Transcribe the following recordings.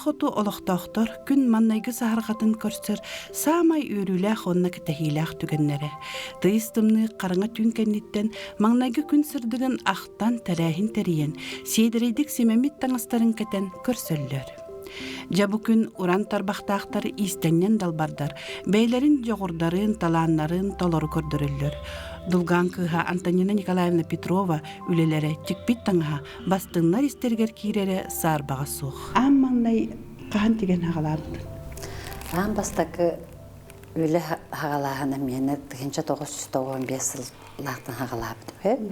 ходу олохтоохтор күн маннайгы саһаргатын көрсөр саамай үрүлээх онна кэтэхиилээх түгэннэре. Тыйыстымны караңа түн кэнниттен маңнайгы күн сырдыгын ахтан тәрәһин тәриен, сейдерейдик семемит таңастарын кэтен көрсөллөр. Жабу күн уран тарбақтақтар истеннен далбардар, бәйлерин жоғырдарын, таланнарын толору көрдөрөллөр. Дулган кыха Антонина Николаевна Петрова үлелері тикпит таңға бастыңнар истергер кирере сарбаға сух. Аммаңнай қахан теген хағаларды? Ам бастакы үлі хағалағаны мені 1995 лақтың хағалабыды.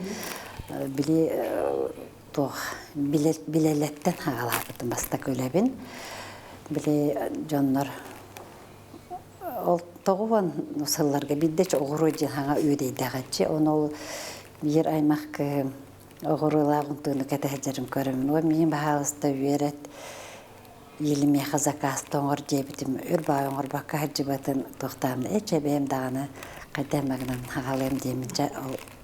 Біле билелеттен хағалабыдым бастакы үлебін. Біле жоннор ол тоғуан сылларға биддеч оғыру ден хаңа үйдейдіғатчы. Оны ол бір аймақ оғырулағын тұғыны кәтәхәджерім көрімін. Ол мен бағалысты үйерет еліме қазақасты оңыр дебітім. Үрбай оңыр баққа хаджибатын тоқтамын. Бәйім дағаны қайдамағынан хағалайым деймінше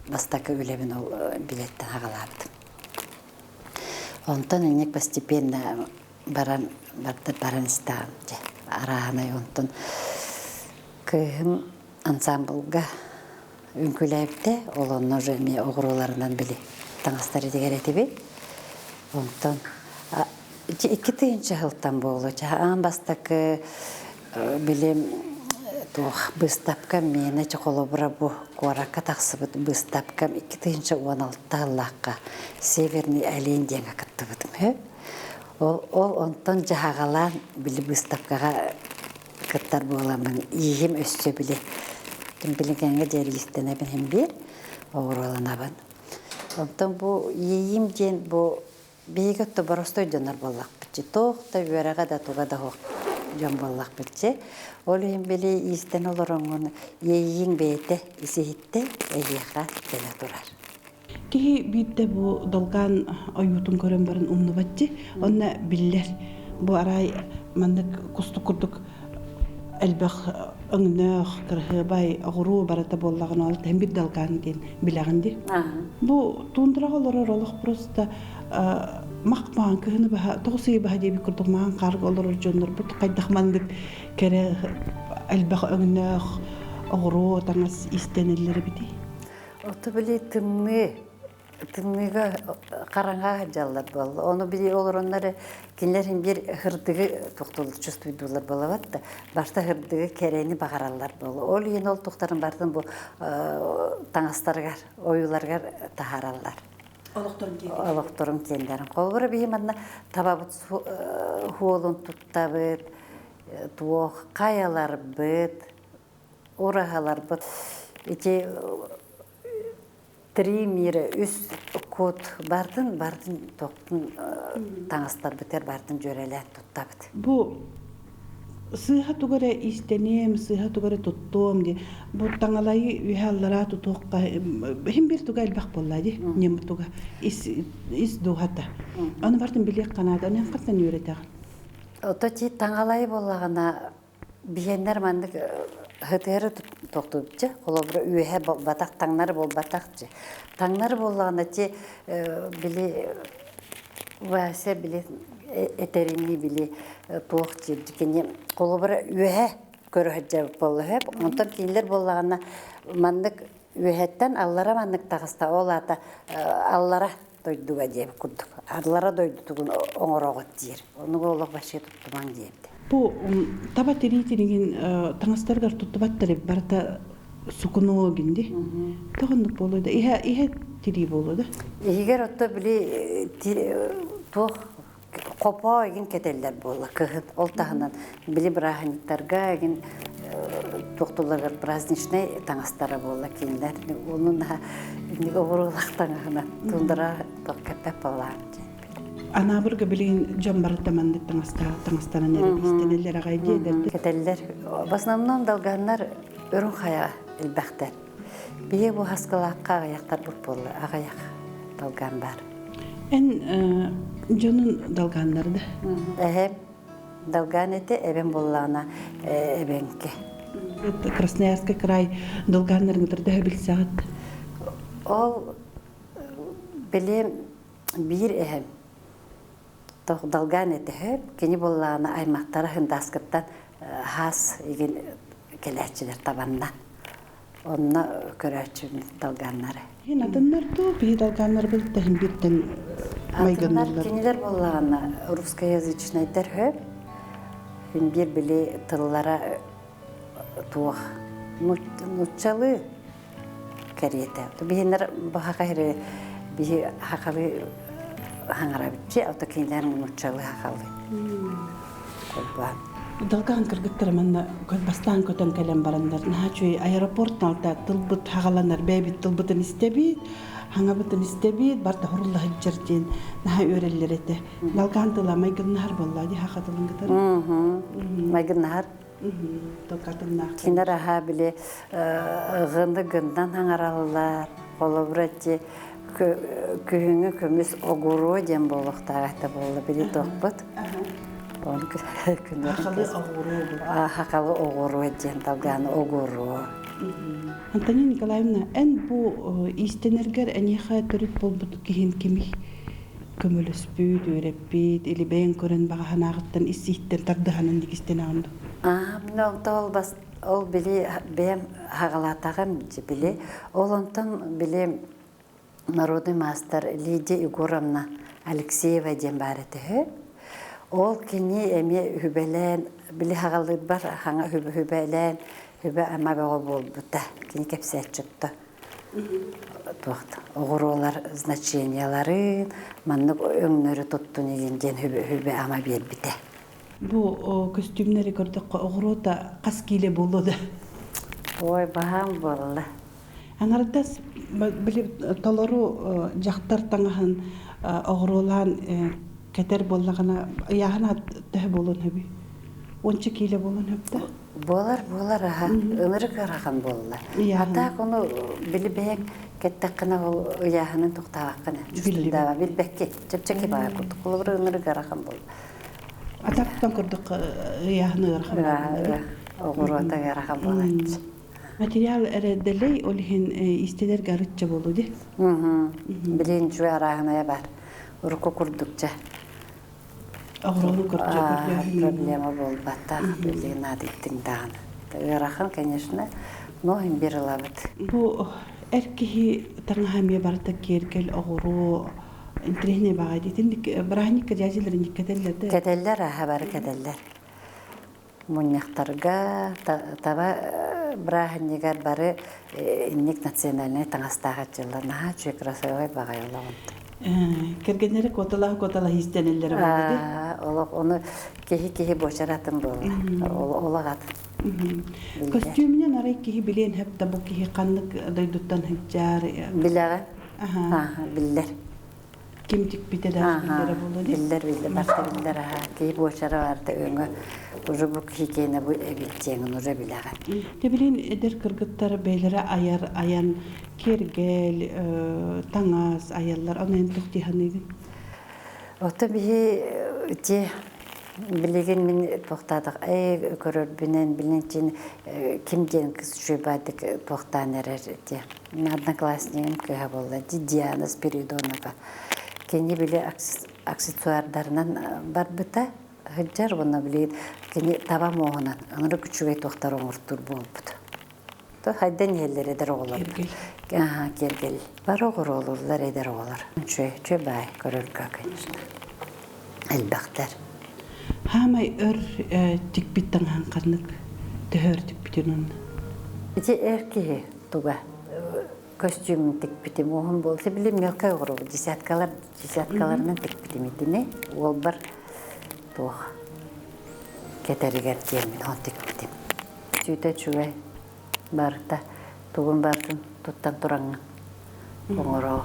бастақы өлебін ол билеттен хағалабыдым. Онтан енек постепенно баран істаған арағанай онтан күйім ансамблға үнкіләйіпті, ол онын жөме оғыруларынан білі таңастары дегер етебе. Онтан 2-түйінші ғылттан болу. Аң бастақы білем бұстапқам мені қолы бұра бұ қораққа тақсыбыд бұстапқам 2-түйінші 16 ғыллаққа северный әлейін ден ақытты бұдым. Ол онтан жағалан білі бұстапқаға кыттар боламын. Ием өссө біле. Кім білігенге дәрігістен әбін hem бір оғыролан абын. Онтан бұл ием ден бұл бейгетті барыстой дөнер болақ бітчі. Тоқта өреға да туға да оқ жон болақ бітчі. Ол hem біле истен олырын оны ием бейті исихітті әйеға дәне тұрар. Кихи битте бу долган оютун көрөн барын умну батчы. Онна биллер бу арай мандык кустук курдук элбэх өңнөх кырхыбай огуру барата боллагын алты hem bir долган ден билегинди. Бу тундурага олорор олох просто макман кыны баха тогсый баха деп курдук ман карга олорор жоннор бут кайдах мандык кере элбэх өңнөх огуру таңас истенеллери бити. Оты біле тымныға қараңға жаллар болды. Оны біле олар онлары кенлерін бір ғырдығы тоқтылы чувствуйдулар бола батты. Башта ғырдығы кәрені бағаралар болды. Ол ең ол тоқтарын бардың бұл таңастарғар, ойыларғар тахаралар. Олықтырым кендерін. Қолбыры бейім адына табабыт хуолын тұттабыт, туоқ қаялар бұд, орағалар бұд. Три мира, үс код бардың тоқтың таңыстар бітер, бардың жөрелер тұттабыд. Бұ сыйға тұғыры істенем, сыйға тұғыры тұттуым де, бұ таңалайы үйәллара тұтуққа, hem бір тұға әлбәқ болады, нем тұға, ис дұғата. Оны бардың білек қанады, оны қаттан үйретіған? Оты таңалайы болағына бейендер мандық Хытыры тоқтудчы, қолы үйе батақ таңнары бол батақчы. Таңнары болғанда те біле вәсе біле әтерімні біле тоқчы. Қолы бір үйе көрі жауып болы өп. Онтан кейлер болғанда мандық үйеттен аллара мандық тағыста ол ата аллара дойдуға деп күрдік. Аллара дойду тұғын оңыр оғыт дейір. Оны қолық башы тұттыман дейді. Бу таба теритинигин таңастаргар туттубаттары барта сукуногинди. Тогондук болууда. Ihe тири болууда. Егер отто били тох копо еген кетеллер болу. Ол тағынан били браханиттарга еген тоқтуларгар праздничный таңастары болу кейіндер. Onun оғырулақтаңағына тундыра тоқ кәппәп болуын. Анабырга билин жамбарыта мандык таңастанан эрбистенелер агайды дерди. Кетеллер в основном долганнар өрүн хая илбактар. Бие бу хаскалакка аяктар бур болду, агаяк долган бар. Жонун долганнарды. Долган эте эбен боллана эбенке. Красноярский край долганнарын турда билсагат. Ол билем бир тохдалган этеһеп, кини боллааны аймактары хындаскыттан хас иген келечилер табаннан. Онна көрөчүн далганнары. Хин атыннар ту би далганнар был тахин биттен майганнар. Кинилер боллааны русскоязычный терхеп, бир били тыллара туох нучалы керете. Бихинер бахакайры би хакалы хаңарабитчи, ото кинилер нучалы хакалы. Колбан. Далган кыргыттар манна бастан көтөн келем барандар. Нахачуй аэропортналда тылбыт хагаланар бэбит тылбытын истебит, хаңабытын истебит, барта хорулла хыджырдин наха өреллерете. Далган тыла майгыннар болла ди хакатылын гытар. Майгыннар. Токатыннах. Кинер аха биле гынды гындан хаңаралылар, колобратти күйіңі көміс оғыру дем болуқтағаты болды, білі тоқпыт. Хақалы оғыру дем талғаны оғыру. Антонина Николаевна, ән бұ истенергер әнеға түріп болбыды кейін кемі көміліспүйд, өреппейд, или бәйін көрін баға ханағыттан issihten тардығанын дегістен ағынды? Мен олта ол білі бәйім хағалатағым білі. Ол онтан білі народный мастер Лидия Егоровна Алексеева дем барыты. Ол кини эми хүбелен били хагалды бар хаңа хүбелен хүбе ама бага болбута кини кепсет чыкты. Тоқта. Оғыролар значенияларын маннык өңнөрү тутту негенден хүбе ама бербите. Бу костюмнери көрдүк оғырота кас кийле болду. Ой баам болду. Аңардас билип толору жактар таңахан оғыролан кетер боллагана яхана тәһ болон хеби. Онча кийле болон хепте. Болар аха. Өмөрү караган болла. Ата кону билбек кеттеккана ол яханын токтабаккана. Жүстүндө билбекке чепчеке баа кутулур өмөрү караган болла. Атаптан көрдүк яханы караган. Оғырота караган болла. Материал эределей олхин истелер гарытча болду ди. Билин жуй арагына бар. Урку курдукча. Оғырону көрчө проблема болбатта. Билин адиттин даан. Гарахан, конечно, ноғын бир лабыт. Бу эркихи таңахамия барта кергел оғыру интерехне баға дейтін брахник жазилерин кетеллерде. Кетеллер аха бары кетеллер. Муньяқтарға таба брахнигар бары инник национальный таңастаға жылы наха чуй красовой баға yollaғанды. Кергенлері котала истенелері бар Олық оны кехи бошаратын болды. Олағат. Костюмінен арай кехи білен хепта бұл кехи қанлық дойдуттан хеджар. Білеға? Білдер. Кемтик бітедер білдері болды де? Білдер, барта білдер. Кехи бошара барды өңі. Уже бұл кехи кейіне бұл әбілтеңін уже білеға. Те білен әдер кыргыттары бәйлері аян кергел, таңас, аяллар, анайын тұқтихан еген? Оты бейі білеген мен тоқтадық. Көрірбінен білінчен кімден кіз жөбадық тоқтан әрер. Одноклассникім көйі болды. Диана Спиридонова. Кені біле аксессуардарынан бар бұта. Хыджар бұны білейін. Кені табам оғынан. Аныры күчугей тоқтар оңыртур бол бұды. Хайдан елдер едер оғылар. Кергел. Бар оғыр олылар едер оғылар. Чөй бай көрілгі, конечно. Әлбақтар. Хамай өр тикбиттен ханқарнық төхөр тикбиттен онна? Ити әркеге туға костюмын тикбиттен оғын болсы білем мелкай оғыр оғы. Десяткаларынан тикбиттен етіне. Ол бар туға. Кетерігер кермен он тикбиттен. Сүйті чуғай. Барта тугун бартын туттан тураңын оңороо.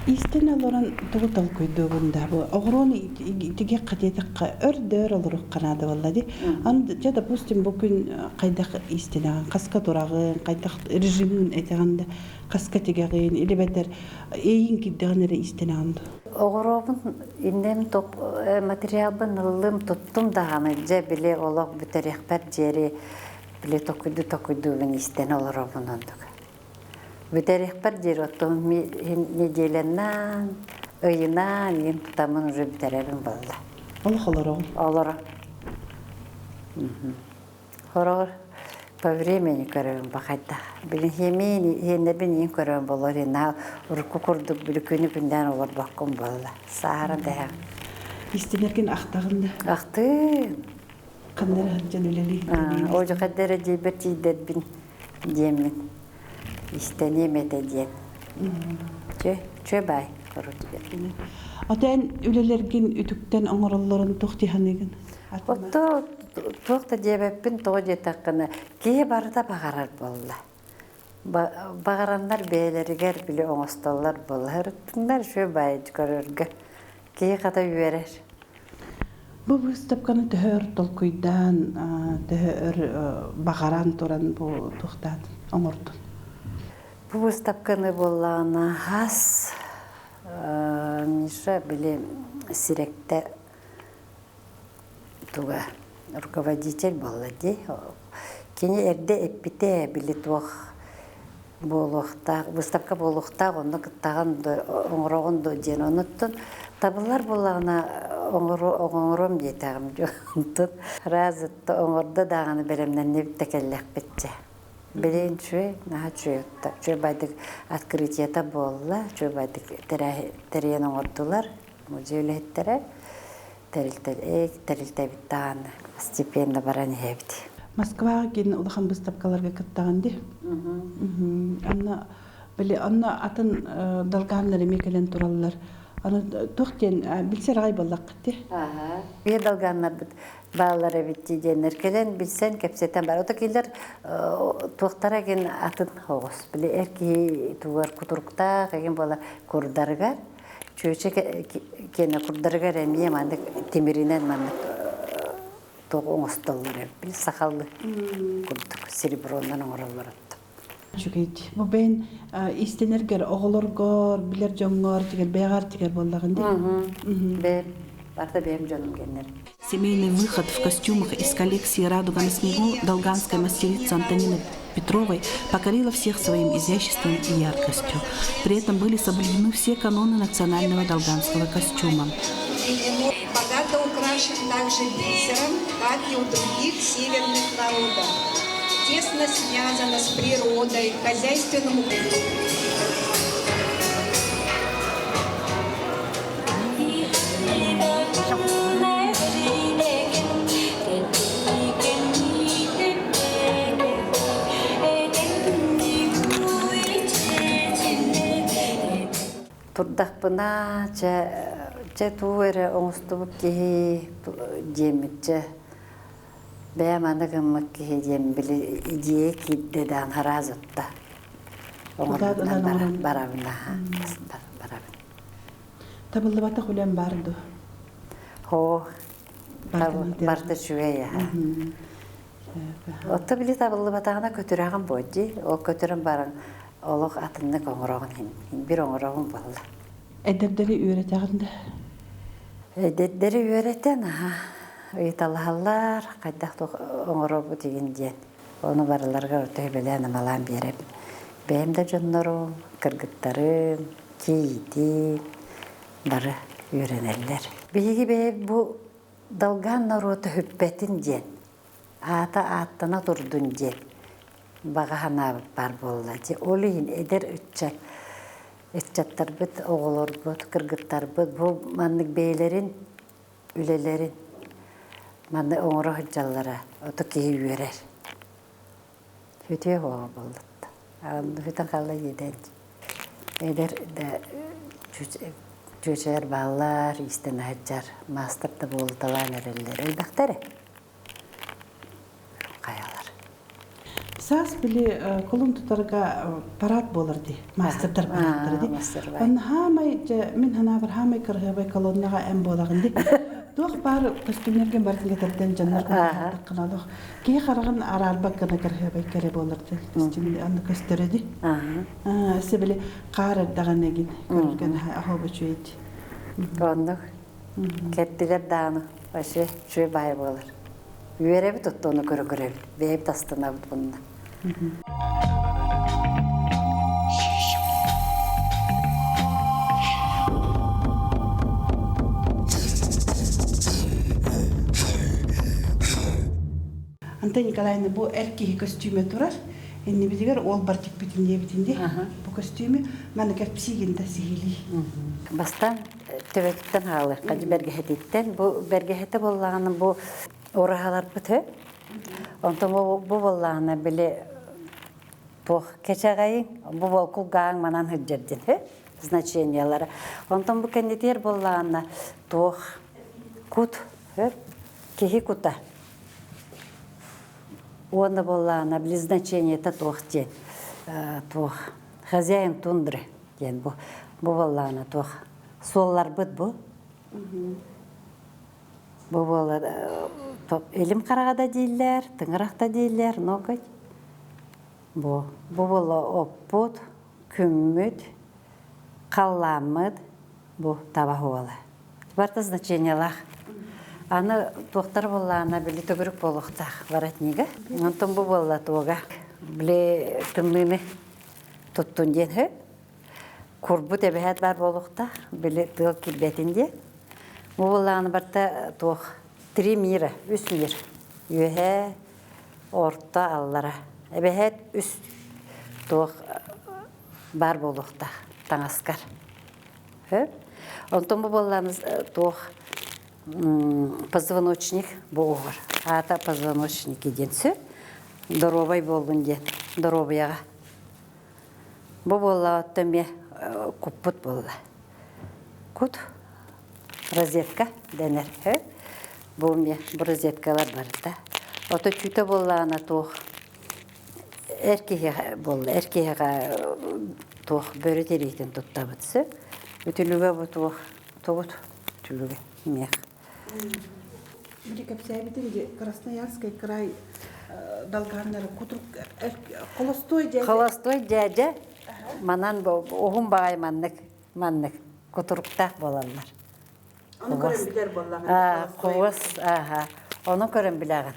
Истен алоран тугутал көйдөгүндө бу оғрону тиге кадетикка өрдөр олорук канады баллади. Анда жа допустим бу күн кайдак истенаган каска турагын, кайдак режимин этегенде каска тигегин или бетер эйин киддегенере истенаган. Оғорообун индем топ материалбын ылым туттум даганы же биле олог бүтерекпер жери биле токуйду мен истен олоробун ондук. Бүтерекпер жери оттум неделеннан Iyına diyeyim tutamın уже biterebim valla. Allah olur oğul. Olur. Horor. По времени көрөм бакайда. Билин хене бин көрөм болор ена урку курдук бүлүкүнү күндөн олор баккым болла. Сахара да. İstenirken ahtağında. Акты. Kanları haccan öleli. Ожо кадере жибет бин демин. İstenemede diye. Çöbay kuruttu. Atan ölelergin ütükten oңороллорун тухтиһаныгын. Otto toqta diyebepin toğje taqqını kiye barda bağarar bolla. Bağaranlar beyleriger bile oңостоллар bollar. Tunlar çöbay görürge. Kiye kata yüverer. Bu выставканы төһөр толкуйдан төһөр багаран туран bu тухтат оңордун. Bu выставканы bollana has Миша били сиректе туга руководитель боллади. Кене эрде эппите били тух болохта, выставка болохта, онда кыттаган оңорогон до ден оnuttun. Табылар боллагына оңором жетагым жонтун. Разытты оңорда даганы беремнен не текеллек битче. Birinci, çöbaydık открытиета болла, çöbaydık tereyene ordular, müzeylehtlere, terilte bittan, stipenda barani hepti. Moskva gen улахан выставкаларга кыттаганды. Анна атын далганлары мекелен тураллар. Аны тохтен билсер гай боллакты. Bir dalganlar bağlara bitti denirkelen bilsen kepseten var. O da killer tuhtara gen atın hoğuz. Bile erki tuvar kuturukta kegen bola kurdargar. Çöçe kene kurdargar emiye mandık temirinen mandık toğuğustollar hep. Bil sakallı kurduk. Seribrondan oralar attım. Çünkü bu ben istenirger oğulurgor, bilir jongar, tiger beğar tiger bollagındı. Ben Barda benim canım genler. Семейный выход в костюмах из коллекции «Радуга на снегу» долганская мастерица Антонина Петровой покорила всех своим изяществом и яркостью. При этом были соблюдены все каноны национального долганского костюма. Богато украшен также бисером, как и у других северных народов. Тесно связано с природой, хозяйственным Turdak bina ce tuğere oңustubuk ki diyemitçe beyamanı gımmak ki diyem bile diye ki dedan harazıtta. Oңurdan barabına. Tabıllı bata hulen bardı. Ho, bardı şüveye. Otta bile tabıllı batağına kötürağın boydu. O kötürün barın Олох атынны оңорогун бир оңорогун болла. Эдердери үйрөтөгүндө. Эдердери үйрөтен, ыйталалар, кайдак оңоробу деген ден. Оны барыларга өтө белен амалан берип. Бем да жоннорум, кыргыттарым, кейди бары үйрөнелер. Биги бе бу далган народу хөппетин ден. Ата аттана турдун ден. Bağahana var bolladı. Olayın eder ütçatlar bit, oğullar bit, kırgıtlar bit. Bu manlık beylerin, ülelerin, manlık oğru hıccalara, otu ki yürür. Hütüye oğu bolladı. Hüten kalla yeden. Eder de çöçer bağlar, isten hıccar, masterda boldalan ereller. Elbakları. Kayalar. Sas bile kolun tutarga parat bolardı. Masterlar paratları. Ben hamay min hanavar hamay karhaya kolonnaga em bolagındı. Doğ bar kostümlergen barkın getirden canlar kanalı. Ki qaragın aral bakkana karhaya kere bolardı. Kostümü andı kösteredi. Sebele qarar daganegin görgen ahoba çöyti. Ondan kettiler dağını. Başı şöyle bay bolar. Yüreği tuttu onu göre. Ve hep dastana bununla. Антон Николаевна бу эркеги костюме турар. Энни бидигер ол бар тик битинде. Бу костюме мана кепсигинде сихили. Бастан төбөттен халы, каҗы бергәһеттен, бу бергәһетте буллаганы бу орахалар бите. Онтон бу буллаганы биле тох кечагай, бу волкул гаң манан хыҗҗердин, значениялары. Онтон бу кендетер буллаганы тох кут, кихи кута. Оны буллаганы бил значение та тох ден. Тох хозяин тундры ден бу. Бу буллаганы тох соллар бит бу. Бу буллар элим карагада дейлер, тыңыракта дейлер, нокой. Бу булла оппут, күммүт, калламыт, бу табахуала. Барта значениялар. Аны тоқтар буллана били төгүрүк болохтах варатнига. Онтон бу булла тога. Биле тымныны туттун ден. Курбу тебехет бар болохта, биле тыл килбетинде. Бу булланы барта тох 3 мира, 3 мир. Юhe орта аллара. Эбехет 3 тох бар болохта, таңаскар. Онтон бу булланы тох позвоночник болгар. Ата позвоночник денсе, здоровый болдун ден, здоровыйга. Бу болла теме куппут болла. Кут розетка денер. Бу ме розеткалар бар да. Ото чүтө болла ана тох эркеге болла, эркеге тох бөрөтеритен туттабытсы. Бүтүлүгө бу тох тогут түлүгө мех. Кепсябитинде Красноярский край Долганнары кутрук холостой дядя. Холостой дядя. Манан огун багай маннык кутурукта болалар. Onu көрөн билер боллаган. Куыс, Onu көрөн билеген.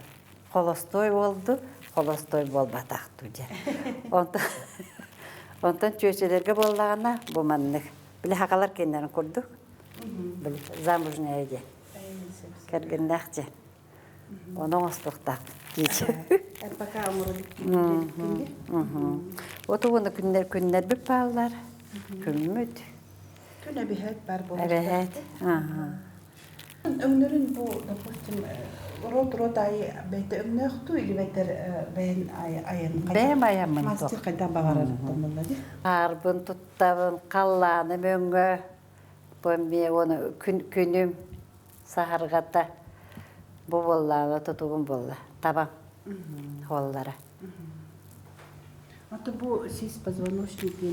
Холостой болду, холостой болбатакту же. Онтон чөчелерге боллагана бу маннык. Биле хакалар кендерин курдук. Биле замужняя же. Кергендахче. Onun ostokta. Erpaka amuruluk. Otu bunu günler bir bağlar. Kümmüt. Tüne bir het var bu. Evet. Ömrün bu, допустим, rot ayı bete ömnöktü ili beter ben ayın. Ben ayamın. Mastir kaydan bağırır. Arbın tuttabın, kallanı möngö. Ben onu günüm sahargata. Bu bollana tutuğum bolla. Tamam. Hollara. Это bu siz позвоночник bu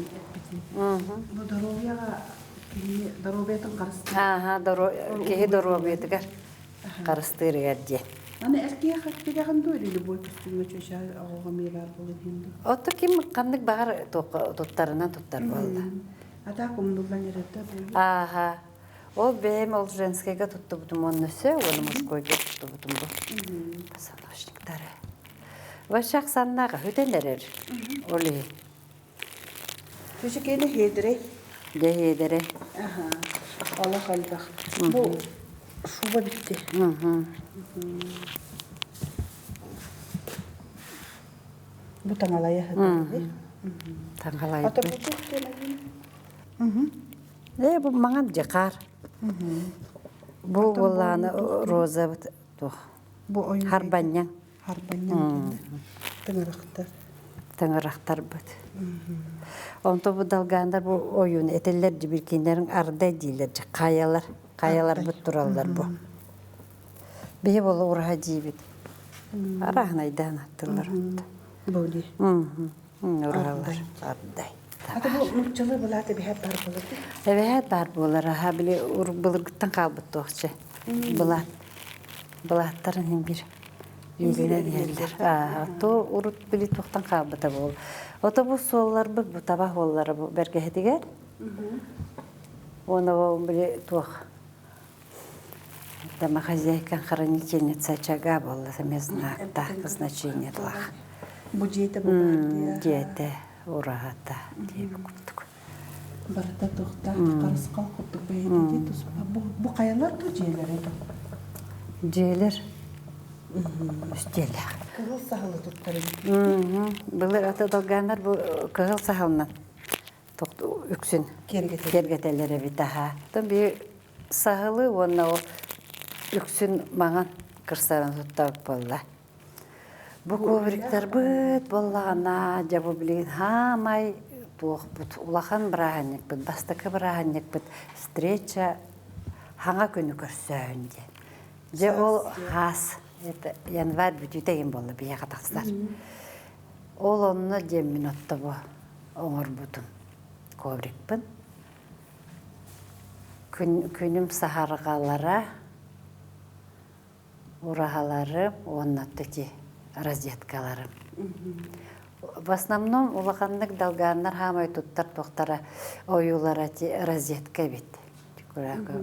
здоровьятın karıştırıyor. Kehi здоровьятыгар karıştırıyor diye. Ana erkeğe hakikaten böyle bu kostümü çocuğa ağlamıyorlar böyle hindi. Oto kim kandık bağır tuttarından tuttar bolla. Ata kumduldan yerette bu. O benim ol женскийге tuttu budum onu se, onu Moskva'ya tuttu budum bu. Позвоночниктары. Вашак саннага хөтенлерер. Оли. Çocuk yine hedire. Гехедере. Allah Allah. Bu şuba bitti. Bu tangalaya hadi. Tangalay. Ata bu çok Bu mangan jakar. Bu bollаны роза тух. Bu oyun. Harbanyan. Tınırıktı. Таңырақтар бит. Онто бу далгандар бу oyun eteller жибиркендерин арда дейлер, каялар бит тураллар бу. Бе болу урга жибит. Арахнайдан аттылар. Böyle. Ургалар ардай. Ata bu mutçalı bulatı bir hep var bulur. Evet бар болар, ha bile bulurguttan kalbıt toqçı. Bulаттарын hem bir yüzüne diyorlar. To urut bile toqtan kalbıta bol. Otobüs sollar bu tabak olları bu bergehediger. Onu bile toq. Дома хозяйка хранительница очага была, замезнак, значение тлах. Bu diyete bu var. Diyete, urahata diye bir kurtuk. Barata toqta, qarıs qalqıttık beyni. Bu kayalar da ciyeler edi. Ciyeler. Үстелі. Кыгыл сахалы туттарын. Бұлы аты долгандар бұл кығыл сахалынан үксін кергетелері бит аха. Bir sahılı ona o üksün mağan kırsaran tuttaq bolla. Bu kovrikler büt bollağına jabı bilin hamay tuğ büt ulağan bırahanyak büt, bastakı bırahanyak büt, встреча hana günü körsöğünde. Je ol has, yanvar büt yüteğin bolla bir yağa taqsar. Ol onunla 10 minutta bu oңor bütüm kovrikpin. Күнім сахарғалара, urahalarım, onnattaki rozеткаларым. В основном улағанлық далғанлар хамай туттар тоқтара ойулара розетка бит. Күрәгі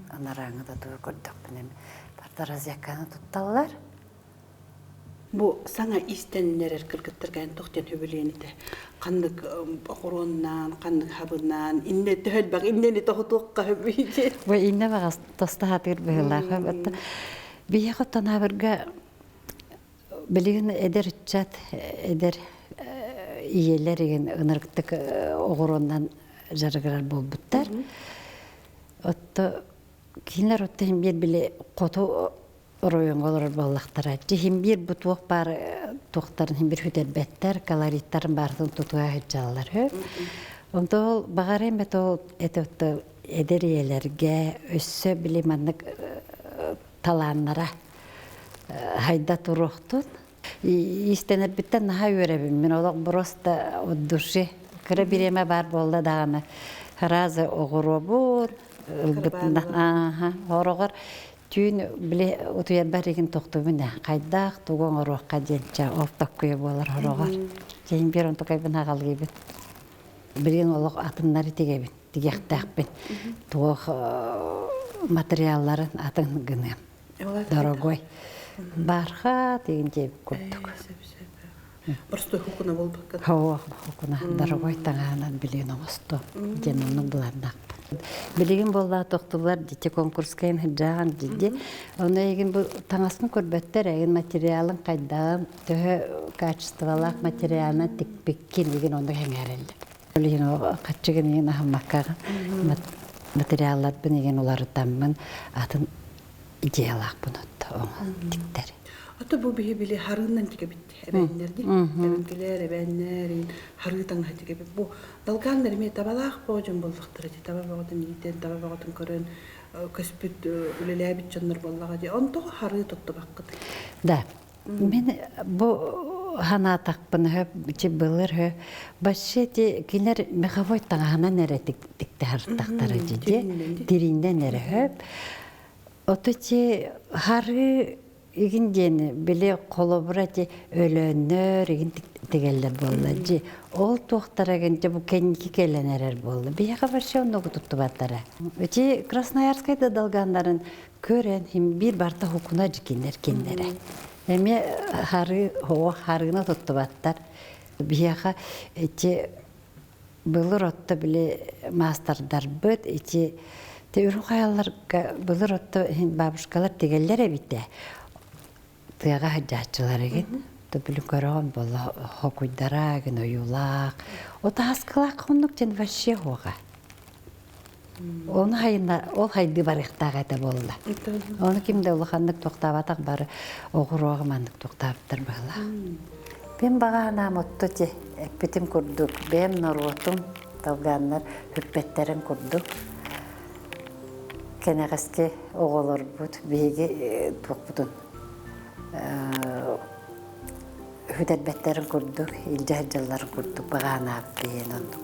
анараңы да туы көрдік бінем. Барда розетканы тутталар. Бу саңа истеннерер кыргыттырган тоқтен хөбөлөнүтэ. Кандык оғуроннан, кандык хабынан, инне төхөлбак, иннени тоқтуққа хөбөйде. Бу инне бағас тостахатыр быйлар. Бия қоттана бірге білген эдер чат, эдер иелер еген ынырктык оғуроннан жарыгырар болбуттар. Отто кинлер отто хим бир биле қоту ройон олар боллақтара. Хим бир бутуақ бар тоқтарын хим бир хүтелбеттер, калориттарын бардың тутуға хыджалар. Онда ол бағарен бет ол эдер иелерге өссө биле маннык таланнара хайда туруқтун. Истенер биттен наха өребим. Мен олақ просто от души. Кірі биреме бар болды дағаны. Харазы оғыробур. Орығыр. Түйін біле ұтуяр бар еген тоқты міне. Қайдақ туған орыққа денча. Оптақ көйе болар орығыр. Кейін бір онты қайбын ағал кейбін. Білген олақ атынлары тегебін. Тегектақпын. Туғық материалларын атын гыны. Дорогой. Барха деген жеп көптік. Просто хукуна болбаққа. Хукуна. Дорогой таңағынан білген оңысты. Женімнің бұландақ. Білеген болда тоқтылар жете конкурскайын жаған жеде. Оны еген бұл таңасын көрбеттер, еген материалын қайдағын, төхі качестволақ материалына текпеккен деген онды хәңәрелді. Өлеген қатшыген еген ахымаққағын материаллар бін еген олары тамын атын идеялақ бұны оңа тіктері. Ата бу бие биле харынан тиге бит. Эбеннерди. Эбенкелер, эбеннерин харытан хатиге бит. Бу далгандар ме табалах божун болдуктыр. Табабагатын итен, табабагатын көрөн көспүт үлелебит жаннар боллага ди. Онто хары тотту баккыт. Да. Мен бу хана такпын хөп чи былыр хө. Башети кинер мехавой таңана нере тикте хартактары диде. Диринден нере хөп. Оточи хары егін дені біле қолыбырати өлөннөр егін тегелер болды. Ол тоқтар егінді бұл кәнекі келенерер болды. Бияға баршы оны тұтты баттары. Өте Красноярскайда далғандарын көрен, бір барта хукуна жекендер кендері. Әме харығына тұтты баттар. Бияға бұлыр отты біле мастардар бұд. Үрі қаяларға бұлыр отты бабушкалар тегелер әбітті. Тыяға хаджатчылар еген, білі көріған болы хокуйдара еген, ойулақ. Ота асқылақ қонық жен ваше хоға. Ол хайды барықтақ әті болды. Оны кемді ұлықандық тоқтабатақ бары оғыр оғымандық тоқтабыптыр бағыла. Бен баға анам отты те, әкпетім күрдік, бен нұрғытым талғанлар хүппеттерін күрдік. Кенеғіске оғылыр бұд, бейге тоқ бұдын. Hüdetbetlerin kurduk, ilcahcıların kurduk, bağana abdiyen olduk.